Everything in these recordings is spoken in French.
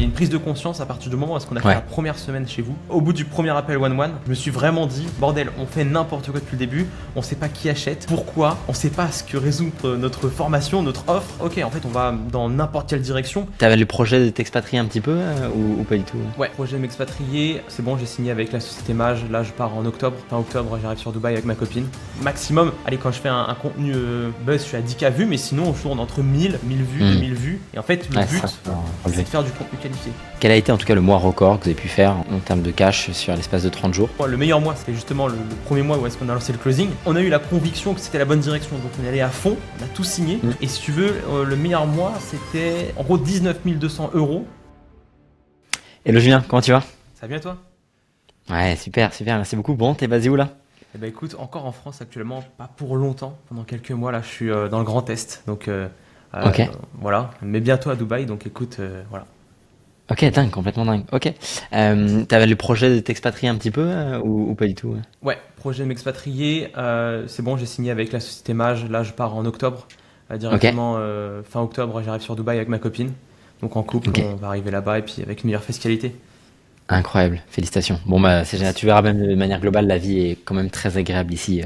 a une prise de conscience à partir du moment où est-ce qu'on a fait Ouais. la première semaine chez vous. Au bout du premier appel one-one, je me suis vraiment dit, bordel, on fait n'importe quoi depuis le début, on sait pas qui achète, pourquoi, on sait pas ce que résout notre formation, notre offre. Ok, en fait, on va dans n'importe quelle direction. T'avais le projet de t'expatrier un petit peu ou pas du tout? Ouais, projet de m'expatrier, c'est bon, j'ai signé avec la société Mage, là je pars en octobre. Fin octobre, j'arrive sur Dubaï avec ma copine. Maximum, allez, quand je fais un contenu buzz, je suis à 10K vues, mais sinon on tourne entre 1000 vues, 2000 vues. Et en fait, le Ouais, but, ça, c'est de faire du contenu qualifié. Quel a été en tout cas le mois record que vous avez pu faire en termes de cash sur l'espace de 30 jours? Le meilleur mois, c'était justement le premier mois où est-ce qu'on a lancé le closing. On a eu la conviction que c'était la bonne direction, donc on est allé à fond, on a tout signé. Et si tu veux, le meilleur mois, c'était en gros 19 200 euros. Hello Julien, comment tu vas? Ça va bien toi? Ouais, super, merci beaucoup. Bon, t'es basé où là? Eh ben écoute, encore en France actuellement, pas pour longtemps, pendant quelques mois là, je suis dans le Grand Est, donc Ok. voilà, mais bientôt à Dubaï, donc écoute, voilà. Ok, dingue, complètement dingue. Ok. T'avais le projet de t'expatrier un petit peu ou pas du tout? Ouais, projet de m'expatrier, c'est bon, j'ai signé avec la société Mage, là je pars en octobre, directement fin octobre, j'arrive sur Dubaï avec ma copine, donc en couple, Ok. on va arriver là-bas et puis avec une meilleure fiscalité. Incroyable, félicitations. Bon bah c'est génial, tu verras même de manière globale, la vie est quand même très agréable ici.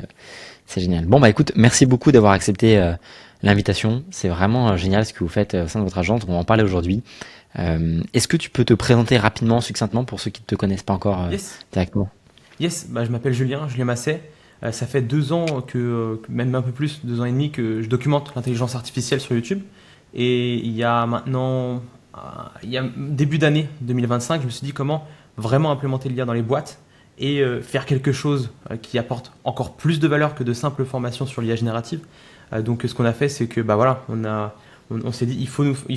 C'est génial. Bon bah écoute, merci beaucoup d'avoir accepté l'invitation. C'est vraiment génial ce que vous faites au sein de votre agence. On va en parler aujourd'hui. Est-ce que tu peux te présenter rapidement, succinctement, pour ceux qui ne te connaissent pas encore Yes, directement? yes, bah, je m'appelle Julien Masset. Ça fait 2 ans même un peu plus, 2 ans et demi que je documente l'intelligence artificielle sur YouTube. Et il y a maintenant, il y a début d'année 2025, je me suis dit comment vraiment implémenter l'IA dans les boîtes et faire quelque chose qui apporte encore plus de valeur que de simples formations sur l'IA générative. Donc ce qu'on a fait, c'est que bah voilà, on s'est dit il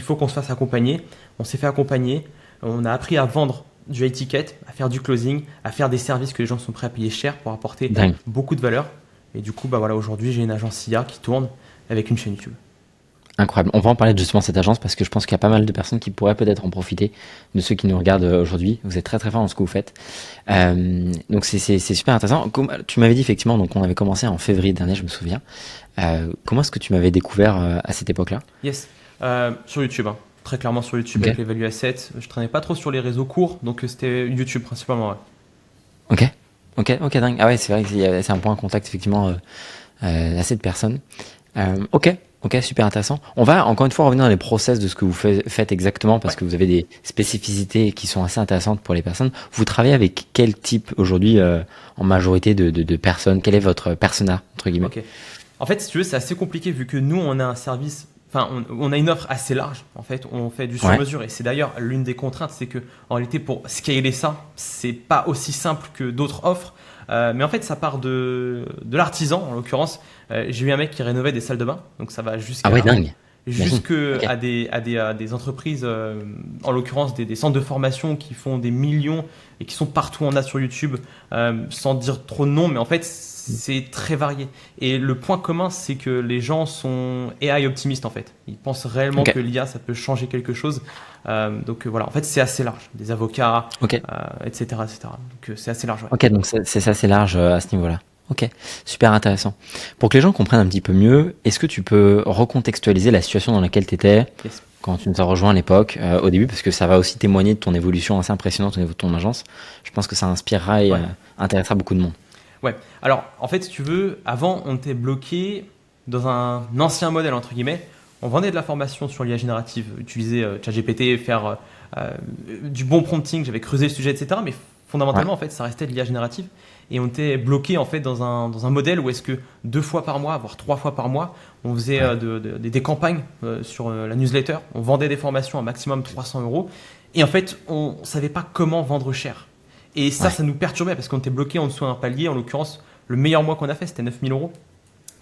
faut qu'on se fasse accompagner. On s'est fait accompagner. On a appris à vendre du high ticket, à faire du closing, à faire des services que les gens sont prêts à payer cher pour apporter Dingue. beaucoup de valeur. Et du coup, bah voilà, aujourd'hui, j'ai une agence IA qui tourne avec une chaîne YouTube. Incroyable. On va en parler de justement de cette agence parce que je pense qu'il y a pas mal de personnes qui pourraient peut-être en profiter, de ceux qui nous regardent aujourd'hui. Vous êtes très très fort dans ce que vous faites. Donc c'est super intéressant. Tu m'avais dit effectivement, donc on avait commencé en février dernier, je me souviens. Comment est-ce que tu m'avais découvert à cette époque-là? Yes, sur YouTube, hein. Très clairement sur YouTube Ok. avec les value assets. Je traînais pas trop sur les réseaux courts, donc c'était YouTube principalement. Ouais. Ok, dingue. Ah ouais, c'est vrai que c'est un point de contact effectivement assez de personnes. Ok, super intéressant. On va encore une fois revenir dans les process de ce que vous faites exactement parce Ouais. que vous avez des spécificités qui sont assez intéressantes pour les personnes. Vous travaillez avec quel type aujourd'hui en majorité de personnes? Quel est votre persona entre guillemets? Ok. En fait, si tu veux, c'est assez compliqué vu que nous, on a un service, enfin, on a une offre assez large. En fait, on fait du sur-mesure et c'est d'ailleurs l'une des contraintes, c'est que en réalité, pour scaler ça, c'est pas aussi simple que d'autres offres. Mais en fait, ça part de l'artisan, en l'occurrence. J'ai eu un mec qui rénovait des salles de bain, donc ça va jusqu'à Ah ouais, dingue. jusque Ok. à des entreprises, en l'occurrence des centres de formation qui font des millions et qui sont partout en a sur YouTube, sans dire trop de noms, mais en fait c'est très varié. Et le point commun, c'est que les gens sont AI optimistes en fait. Ils pensent réellement Ok. que l'IA ça peut changer quelque chose. Donc voilà, en fait c'est assez large. Des avocats, Ok. etc., etc. Donc c'est assez large. Ouais. Ok, donc c'est assez large à ce niveau-là. Ok, super intéressant. Pour que les gens comprennent un petit peu mieux, est-ce que tu peux recontextualiser la situation dans laquelle tu étais Yes. quand tu nous as rejoint à l'époque, au début, parce que ça va aussi témoigner de ton évolution assez impressionnante au niveau de ton agence. Je pense que ça inspirera et Ouais. intéressera beaucoup de monde. Ouais. Alors, en fait, si tu veux, avant, on était bloqué dans un ancien modèle, entre guillemets. On vendait de la formation sur l'IA générative, utiliser ChatGPT, faire du bon prompting, j'avais creusé le sujet, etc. Mais fondamentalement, en fait, ça restait de l'IA générative. Et on était bloqué, en fait, dans un modèle où est-ce que 2 fois par mois, voire 3 fois par mois, on faisait des campagnes sur la newsletter. On vendait des formations à maximum 300 euros. Et en fait, on ne savait pas comment vendre cher. Et ça, Ouais. ça nous perturbait parce qu'on était bloqué en dessous d'un palier. En l'occurrence, le meilleur mois qu'on a fait, c'était 9 000 euros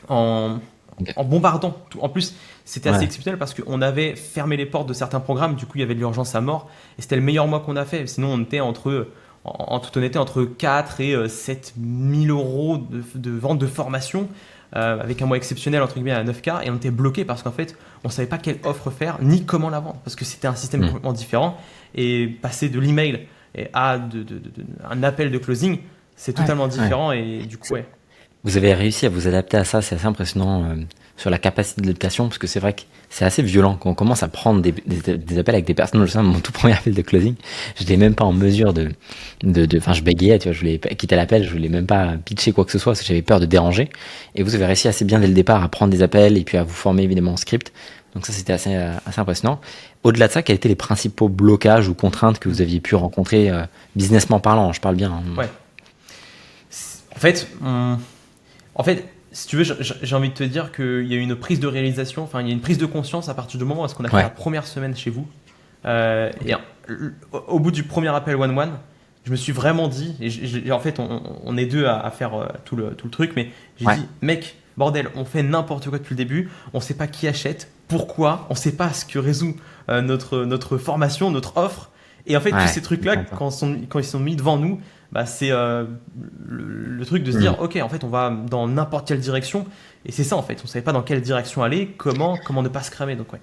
en, Ok. en bombardant. En plus, c'était assez Ouais. exceptionnel parce qu'on avait fermé les portes de certains programmes. Du coup, il y avait de l'urgence à mort. Et c'était le meilleur mois qu'on a fait. Sinon, on était en toute honnêteté, entre 4 et 7 000 euros de vente de formation. Avec un mois exceptionnel entre guillemets à 9K et on était bloqué parce qu'en fait on savait pas quelle offre faire ni comment la vendre parce que c'était un système complètement différent et passer de l'email à un appel de closing c'est totalement différent et du coup ouais. Vous avez réussi à vous adapter à ça, c'est assez impressionnant sur la capacité d'adaptation, parce que c'est vrai que c'est assez violent quand on commence à prendre des appels avec des personnes. Je sais, mon tout premier appel de closing, je n'étais même pas en mesure enfin, je bégayais, tu vois, je voulais quitter l'appel, je voulais même pas pitcher quoi que ce soit, parce que j'avais peur de déranger. Et vous avez réussi assez bien dès le départ à prendre des appels et puis à vous former évidemment en script. Donc ça, c'était assez impressionnant. Au-delà de ça, quels étaient les principaux blocages ou contraintes que vous aviez pu rencontrer, businessment parlant, je parle bien, hein. Ouais. En fait, si tu veux, j'ai envie de te dire qu'il y a eu une prise de réalisation, enfin, il y a une prise de conscience à partir du moment où est-ce qu'on a fait Ouais. la première semaine chez vous. Et au bout du premier appel one-one, je me suis vraiment dit, en fait, on est deux à faire tout le truc, mais j'ai Ouais. dit, mec, bordel, on fait n'importe quoi depuis le début, on sait pas qui achète, pourquoi, on sait pas ce que résout notre formation, notre offre. Et en fait, Ouais, tous ces trucs-là, je comprends. quand ils sont mis devant nous, bah, c'est le truc de se dire, ok, en fait, on va dans n'importe quelle direction. Et c'est ça, en fait, on savait pas dans quelle direction aller, comment ne pas se cramer. Donc, ouais.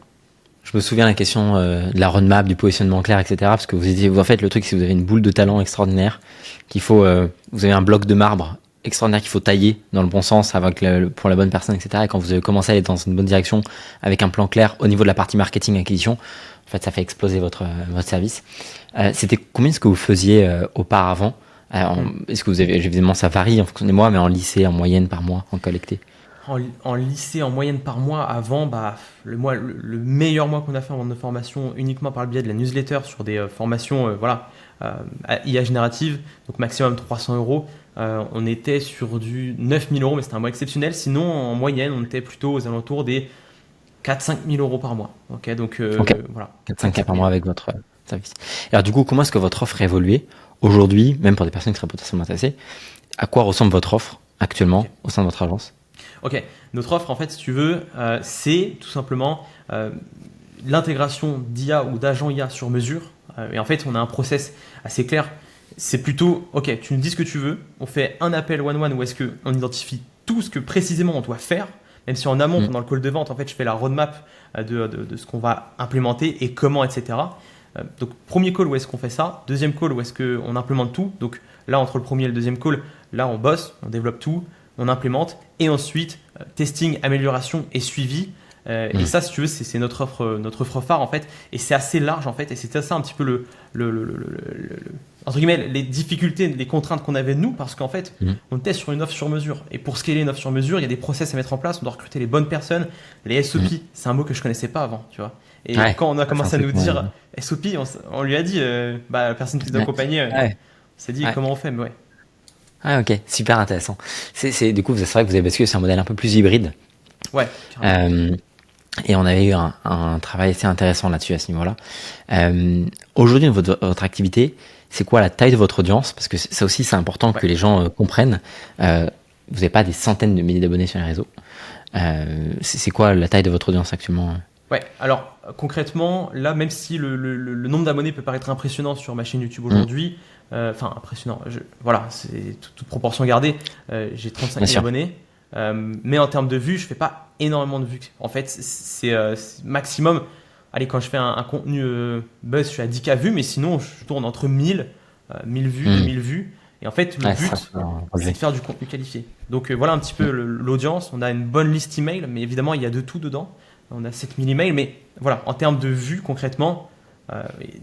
Je me souviens de la question de la roadmap, du positionnement clair, etc. Parce que en fait, le truc, c'est que vous avez une boule de talent extraordinaire, vous avez un bloc de marbre extraordinaire qu'il faut tailler dans le bon sens pour la bonne personne, etc. Et quand vous avez commencé à aller dans une bonne direction avec un plan clair au niveau de la partie marketing acquisition, en fait, ça fait exploser votre service. C'était combien est-ce que vous faisiez auparavant? Est-ce que évidemment, ça varie en fonction des mois, mais en lycée, en moyenne par mois, en collecté? En lycée, en moyenne par mois, avant, bah, le meilleur mois qu'on a fait en vente de formation uniquement par le biais de la newsletter sur des formations à IA générative, donc maximum 300 euros. On était sur du 9000 euros, mais c'était un mois exceptionnel. Sinon, en moyenne, on était plutôt aux alentours des 4-5 000 euros par mois. Ok, donc Ok. voilà. 4-5K par mois avec votre service. Alors du coup, comment est-ce que votre offre a évolué aujourd'hui, même pour des personnes qui seraient potentiellement intéressées? À quoi ressemble votre offre actuellement Ok. au sein de votre agence? Ok, notre offre, en fait, si tu veux, c'est tout simplement l'intégration d'IA ou d'agents IA sur mesure. Et en fait, on a un process assez clair. C'est plutôt, ok, tu nous dis ce que tu veux, on fait un appel one-one où est-ce qu'on identifie tout ce que précisément on doit faire, même si en amont, pendant le call de vente, en fait, je fais la roadmap de ce qu'on va implémenter et comment, etc. Donc, premier call, où est-ce qu'on fait ça? Deuxième call, où est-ce qu'on implémente tout? Donc là, entre le premier et le deuxième call, là, on bosse, on développe tout, on implémente, et ensuite, testing, amélioration et suivi. Et ça, si tu veux, c'est notre offre phare, en fait. Et c'est assez large, en fait. Et c'était ça un petit peu entre guillemets, les difficultés, les contraintes qu'on avait nous, parce qu'en fait, on était sur une offre sur mesure. Et pour scaler une offre sur mesure, il y a des process à mettre en place. On doit recruter les bonnes personnes. Les SOP, c'est un mot que je connaissais pas avant, tu vois. Et Ouais, quand on a commencé à nous dire ouais. SOP, on lui a dit, la personne qui nous accompagnait, Ouais. s'est dit Ouais. comment on fait, mais ouais. Ah, ok, super intéressant. Du coup, c'est vrai que vous avez basculé sur un modèle un peu plus hybride. Ouais, carrément. Et on avait eu un travail assez intéressant là-dessus à ce niveau-là. Aujourd'hui, votre activité, c'est quoi la taille de votre audience? Parce que ça aussi, c'est important que les gens comprennent. Vous n'avez pas des centaines de milliers d'abonnés sur les réseaux. C'est quoi la taille de votre audience actuellement? Ouais, alors concrètement, là, même si le nombre d'abonnés peut paraître impressionnant sur ma chaîne YouTube aujourd'hui, enfin impressionnant, voilà, c'est toute proportion gardée, j'ai 35 000 abonnés, mais en termes de vues, je fais pas énormément de vues. En fait, c'est maximum, allez, quand je fais un contenu buzz, je suis à 10K vues, mais sinon, je tourne entre 1000 vues, 2000 vues. Et en fait, le but, c'est de faire du contenu qualifié. Donc voilà un petit peu l'audience. On a une bonne liste email, mais évidemment, il y a de tout dedans. On a 7000 emails, mais voilà, en termes de vues concrètement,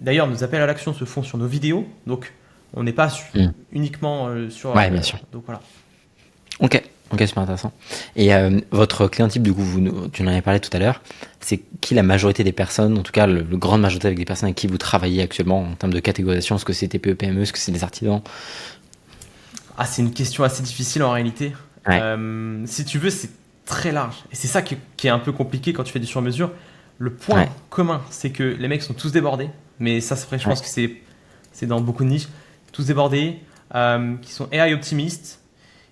d'ailleurs, nos appels à l'action se font sur nos vidéos, donc on n'est pas uniquement sur. Ouais, bien sûr. Donc voilà. Ok, super intéressant. Et votre client type, du coup, tu en avais parlé tout à l'heure, c'est qui la majorité des personnes, en tout cas le grande majorité avec des personnes avec qui vous travaillez actuellement en termes de catégorisation? Est-ce que c'est TPE, PME, est-ce que c'est des artisans? Ah, c'est une question assez difficile en réalité. Ouais. Si tu veux, c'est très large. Et c'est ça qui est un peu compliqué quand tu fais du sur-mesure. Le point commun, c'est que les mecs sont tous débordés. Mais ça, c'est vrai, je pense que c'est dans beaucoup de niches. Tous débordés, qui sont AI optimistes.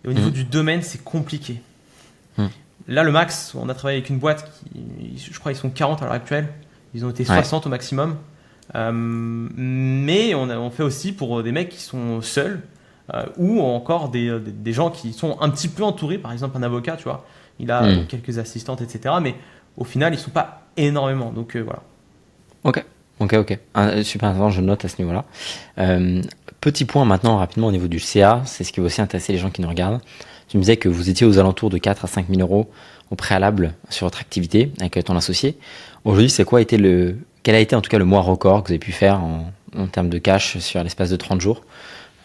Et au niveau du domaine, c'est compliqué. Là, le max, on a travaillé avec une boîte je crois, ils sont 40 à l'heure actuelle. Ils ont été 60 au maximum. Mais on fait aussi pour des mecs qui sont seuls ou encore des gens qui sont un petit peu entourés. Par exemple, un avocat, tu vois, il a quelques assistantes, etc. Mais au final, ils ne sont pas énormément. Donc voilà. Ok. Super intéressant, je note à ce niveau-là. Petit point maintenant rapidement au niveau du CA, c'est ce qui va aussi intéresser les gens qui nous regardent. tu me disais que vous étiez aux alentours de 4 à 5 000 euros au préalable sur votre activité avec ton associé. Aujourd'hui, quel a été en tout cas le mois record que vous avez pu faire en termes de cash sur l'espace de 30 jours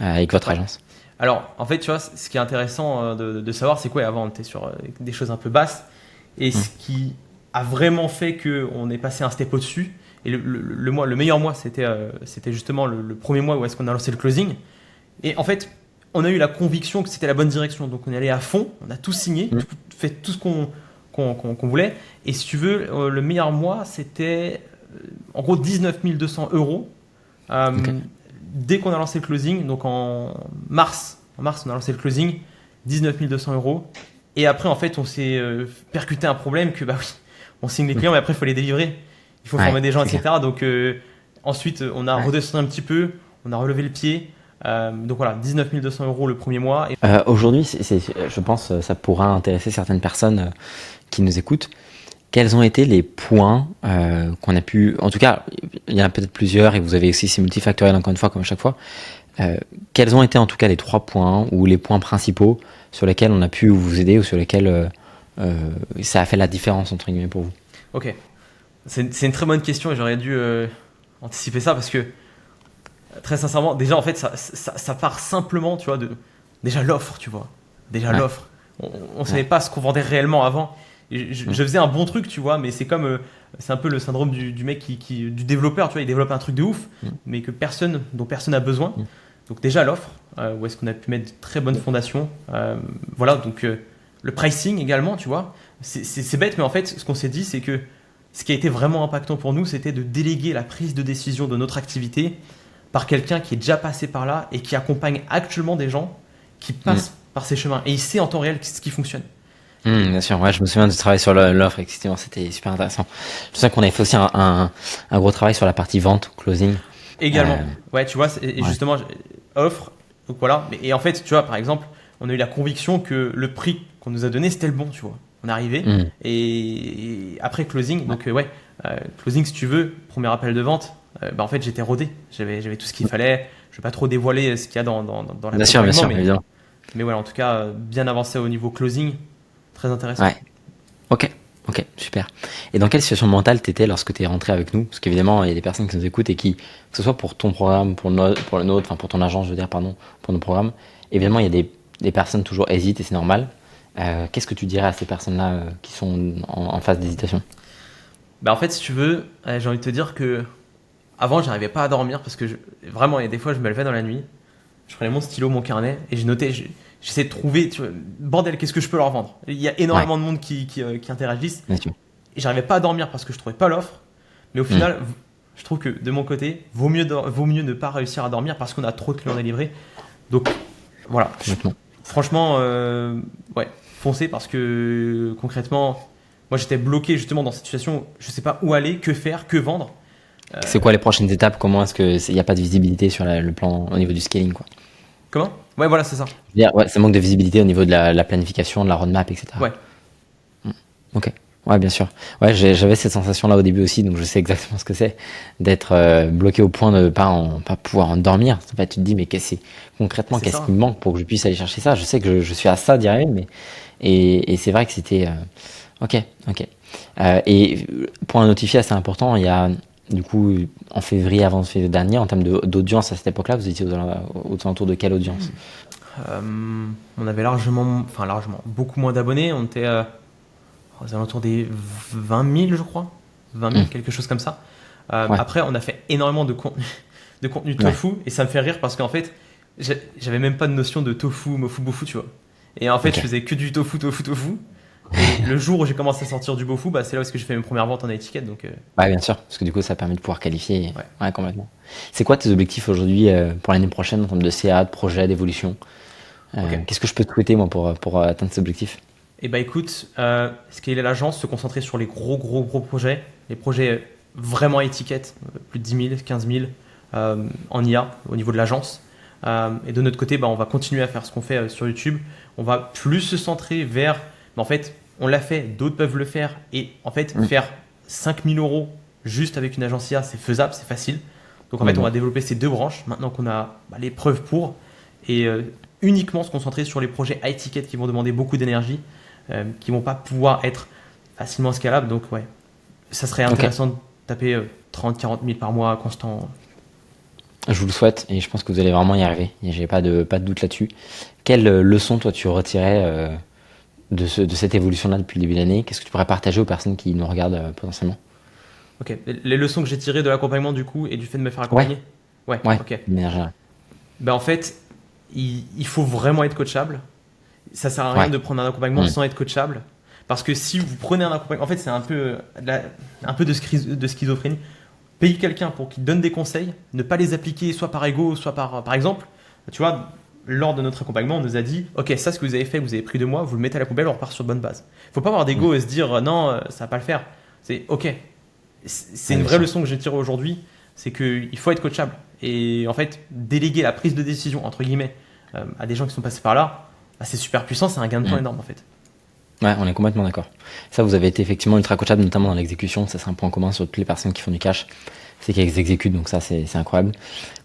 avec votre agence? Alors, en fait, tu vois, ce qui est intéressant de savoir, c'est quoi avant, on était sur des choses un peu basses. Et ce qui a vraiment fait qu'on est passé un step au-dessus, et le meilleur mois, c'était justement le premier mois où est-ce qu'on a lancé le closing. Et en fait, on a eu la conviction que c'était la bonne direction. Donc, on est allé à fond, on a tout signé, fait tout ce qu'on voulait. Et si tu veux, le meilleur mois, c'était en gros 19 200 euros. Dès qu'on a lancé le closing, donc en mars, on a lancé le closing, 19 200 euros. Et après, en fait, on s'est percuté un problème que, bah oui, on signe les clients, mais après, il faut les délivrer. Il faut former des gens, etc. Donc, ensuite, on a redescendu un petit peu, on a relevé le pied. Donc voilà, 19 200 euros le premier mois. Aujourd'hui, je pense ça pourra intéresser certaines personnes qui nous écoutent. Quels ont été les points qu'on a pu... En tout cas, il y en a peut-être plusieurs et vous avez aussi ces multifactoriels encore une fois, comme à chaque fois. Quels ont été en tout cas les 3 points ou les points principaux sur lesquels on a pu vous aider ou sur lesquels ça a fait la différence entre guillemets pour vous? Ok, c'est une très bonne question et j'aurais dû anticiper ça parce que très sincèrement, déjà en fait ça part simplement, tu vois, de déjà l'offre, tu vois. Déjà l'offre. On savait pas ce qu'on vendait réellement avant. Et je faisais un bon truc, tu vois, mais c'est comme c'est un peu le syndrome du mec du développeur, tu vois, il développe un truc de ouf, mais dont personne n'a besoin. Donc déjà l'offre, où est-ce qu'on a pu mettre de très bonnes fondations. Voilà, donc le pricing également, tu vois. C'est bête, mais en fait, ce qu'on s'est dit, c'est que ce qui a été vraiment impactant pour nous, c'était de déléguer la prise de décision de notre activité par quelqu'un qui est déjà passé par là et qui accompagne actuellement des gens qui passent par ces chemins. Et il sait en temps réel ce qui fonctionne. Bien sûr, ouais, je me souviens du travail sur l'offre, effectivement, c'était super intéressant. Je sais qu'on avait fait aussi un gros travail sur la partie vente, closing. Également, ouais, tu vois, et justement, offre, donc voilà. Et en fait, tu vois, par exemple, on a eu la conviction que le prix qu'on nous a donné, c'était le bon, tu vois. On est arrivé, et après closing, donc closing, si tu veux, premier appel de vente, bah, en fait, j'étais rodé, j'avais tout ce qu'il fallait. Je vais pas trop dévoiler ce qu'il y a dans la Bien sûr, évidemment. Mais voilà, en tout cas, bien avancé au niveau closing. Très intéressant. Ouais. Ok, super. Et dans quelle situation mentale t'étais lorsque t'es rentré avec nous? Parce qu'évidemment, il y a des personnes qui nous écoutent et qui, que ce soit pour ton programme, pour le nôtre, enfin pour ton agence, je veux dire, pardon, pour nos programmes, évidemment, il y a des personnes toujours hésitent et c'est normal. Qu'est-ce que tu dirais à ces personnes-là qui sont en phase d'hésitation? Bah en fait, si tu veux, j'ai envie de te dire que avant, j'arrivais pas à dormir parce que vraiment, il y a des fois, je me levais dans la nuit, je prenais mon stylo, mon carnet et je notais. J'essaie de trouver, tu vois, bordel, qu'est-ce que je peux leur vendre? Il y a énormément de monde qui interagissent. Bien sûr. Et j'arrivais pas à dormir parce que je trouvais pas l'offre. Mais au final, je trouve que de mon côté, vaut mieux ne pas réussir à dormir parce qu'on a trop de clients à livrer. Donc voilà. Franchement, ouais, foncez parce que concrètement, moi j'étais bloqué justement dans cette situation. Je sais pas où aller, que faire, que vendre. C'est quoi les prochaines étapes? Comment est-ce qu'il n'y a pas de visibilité sur le plan au niveau du scaling, quoi? Comment? Ouais, voilà, c'est ça. Ouais, ça manque de visibilité au niveau de la planification, de la roadmap, etc. Ouais. Ok. Ouais, bien sûr. Ouais, j'avais cette sensation-là au début aussi, donc je sais exactement ce que c'est d'être bloqué au point de ne pas pouvoir en dormir. En fait, tu te dis, mais concrètement, qu'est-ce qui me manque pour que je puisse aller chercher ça? Je sais que je suis à ça d'y arriver, mais et c'est vrai que c'était ok. Et point à notifier assez important, il y a du coup en février, avant février dernier, en termes d'audience à cette époque-là, vous étiez aux alentours de quelle audience? On avait largement, beaucoup moins d'abonnés. On était aux alentours des 20 000, je crois. 20 000, quelque chose comme ça. Après, on a fait énormément de contenu tofu. Et ça me fait rire parce qu'en fait, j'avais même pas de notion de tofu, mofu, bofu, tu vois. Et en fait, je faisais que du tofu. Et le jour où j'ai commencé à sortir du bofu, bah, c'est là où j'ai fait mes premières ventes en étiquette. Donc, ouais, bien sûr, parce que du coup, ça permet de pouvoir qualifier. Ouais, complètement. C'est quoi tes objectifs aujourd'hui pour l'année prochaine en termes de CA, de projet, d'évolution? Qu'est-ce que je peux te souhaiter, moi, pour atteindre ces objectifs? Eh bah écoute, scaler l'agence, se concentrer sur les gros projets, les projets vraiment étiquettes, plus de 10 000, 15 000 en IA au niveau de l'agence. Et de notre côté, bah, on va continuer à faire ce qu'on fait sur YouTube. On va plus se centrer vers... En fait, on l'a fait, d'autres peuvent le faire. Et en fait, faire 5 000 euros juste avec une agence IA, c'est faisable, c'est facile. Donc en fait, on va développer ces 2 branches maintenant qu'on a les preuves pour. Et uniquement se concentrer sur les projets high ticket qui vont demander beaucoup d'énergie, qui vont pas pouvoir être facilement scalables. Donc ouais, ça serait intéressant de taper 30-40 000 par mois constant. Je vous le souhaite et je pense que vous allez vraiment y arriver. J'ai pas de doute là-dessus. Quelle leçon toi tu retirais de cette évolution-là depuis le début de l'année? Qu'est-ce que tu pourrais partager aux personnes qui nous regardent potentiellement? Ok, les leçons que j'ai tirées de l'accompagnement du coup et du fait de me faire accompagner. Ouais, ok. Ben, en fait, il faut vraiment être coachable. Ça sert à rien de prendre un accompagnement sans être coachable. Parce que si vous prenez un accompagnement, en fait, c'est un peu de schizophrénie. Payer quelqu'un pour qu'il donne des conseils, ne pas les appliquer soit par ego, soit par exemple. Tu vois, lors de notre accompagnement, on nous a dit ok, ça, ce que vous avez fait, vous avez pris de moi, vous le mettez à la poubelle, on repart sur de bonnes bases. Il ne faut pas avoir d'ego et se dire non, ça va pas le faire. C'est ok. C'est une vraie leçon que j'ai tirée aujourd'hui, c'est qu'il faut être coachable. Et en fait, déléguer la prise de décision, entre guillemets, à des gens qui sont passés par là, bah, c'est super puissant, c'est un gain de temps énorme en fait. Ouais, on est complètement d'accord. Ça, vous avez été effectivement ultra coachable, notamment dans l'exécution. Ça, c'est un point commun sur toutes les personnes qui font du cash. C'est qu'elles exécutent, donc ça, c'est incroyable.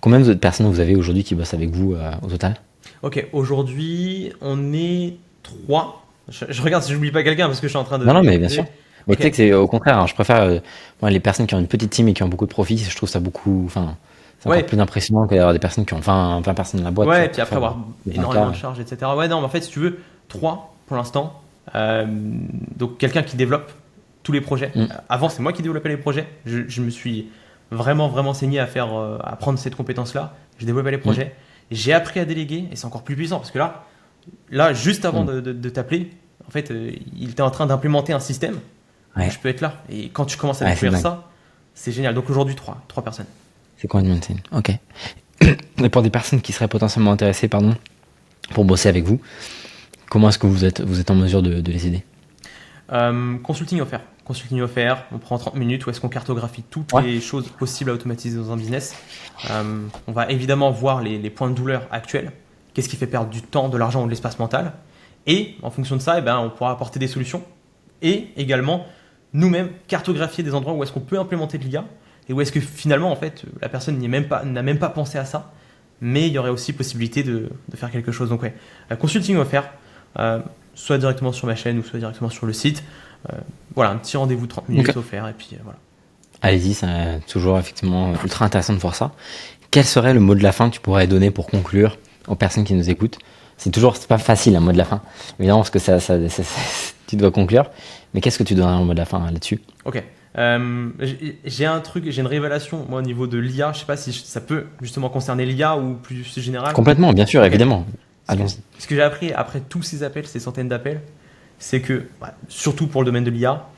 Combien de personnes vous avez aujourd'hui qui bossent avec vous au total? Ok, aujourd'hui, on est 3. Je regarde si j'oublie pas quelqu'un parce que je suis en train de... Non, mais bien sûr. Mais tu sais que c'est au contraire, hein, je préfère moi, les personnes qui ont une petite team et qui ont beaucoup de profits, je trouve ça beaucoup... Enfin, c'est encore plus impressionnant que d'avoir des personnes qui ont 20 personnes dans la boîte. Ouais, et puis après avoir énormément de charges, etc. Ouais, non, mais en fait, si tu veux, 3 pour l'instant. Donc quelqu'un qui développe tous les projets. Avant, c'est moi qui développais les projets. Je me suis vraiment saigné à prendre cette compétence-là. Je développais les projets. J'ai appris à déléguer et c'est encore plus puissant parce que là juste avant de t'appeler, en fait, il était en train d'implémenter un système. Où je peux être là. Et quand tu commences à découvrir ça, c'est génial. Donc aujourd'hui, 3 personnes. C'est complètement insane. Ok. Et pour des personnes qui seraient potentiellement intéressées, pour bosser avec vous, comment est-ce que vous êtes en mesure de les aider? Consulting offert. Consulting offert, on prend 30 minutes où est-ce qu'on cartographie toutes les choses possibles à automatiser dans un business. On va évidemment voir les points de douleur actuels. Qu'est-ce qui fait perdre du temps, de l'argent ou de l'espace mental. Et en fonction de ça, on pourra apporter des solutions. Et également, nous-mêmes, cartographier des endroits où est-ce qu'on peut implémenter de l'IA et où est-ce que finalement, en fait, la personne n'a même pas pensé à ça. Mais il y aurait aussi possibilité de faire quelque chose. Donc consulting offert. Soit directement sur ma chaîne ou soit directement sur le site. Voilà, un petit rendez-vous 30 minutes offert et puis voilà. Allez-y, c'est toujours effectivement ultra intéressant de voir ça. Quel serait le mot de la fin que tu pourrais donner pour conclure aux personnes qui nous écoutent? C'est pas facile un mot de la fin, évidemment, parce que tu dois conclure. Mais qu'est-ce que tu donnerais en mot de la fin là-dessus? Ok. J'ai une révélation moi au niveau de l'IA. Je sais pas si ça peut justement concerner l'IA ou plus général. Complètement, bien sûr, évidemment. Ce que j'ai appris après tous ces appels, ces centaines d'appels, c'est que, surtout pour le domaine de l'IA,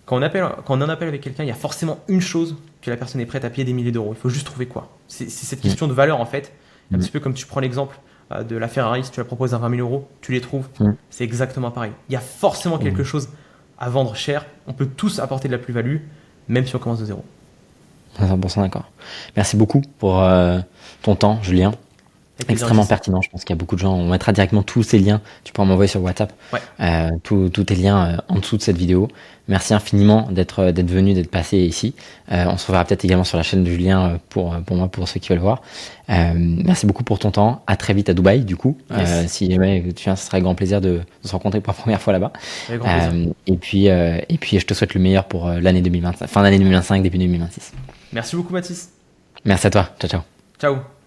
quand on en appelle avec quelqu'un, il y a forcément une chose que la personne est prête à payer des milliers d'euros. Il faut juste trouver quoi. C'est cette question de valeur en fait. Un petit peu comme tu prends l'exemple de la Ferrari, si tu la proposes à 20 000 euros, tu les trouves. C'est exactement pareil. Il y a forcément quelque chose à vendre cher. On peut tous apporter de la plus-value, même si on commence de zéro. 100% d'accord. Merci beaucoup pour ton temps, Julien. Extrêmement pertinent. Je pense qu'il y a beaucoup de gens. On mettra directement tous ces liens. Tu pourras m'envoyer sur WhatsApp tous tes liens en dessous de cette vidéo. Merci infiniment d'être venu, d'être passé ici. On se reverra peut-être également sur la chaîne de Julien pour moi, pour ceux qui veulent voir. Merci beaucoup pour ton temps. À très vite à Dubaï, du coup. Si jamais tu viens, ce serait un grand plaisir de se rencontrer pour la première fois là-bas. Et puis, je te souhaite le meilleur pour l'année 2025, fin d'année 2025, début 2026. Merci beaucoup, Mathis. Merci à toi. Ciao, ciao. Ciao.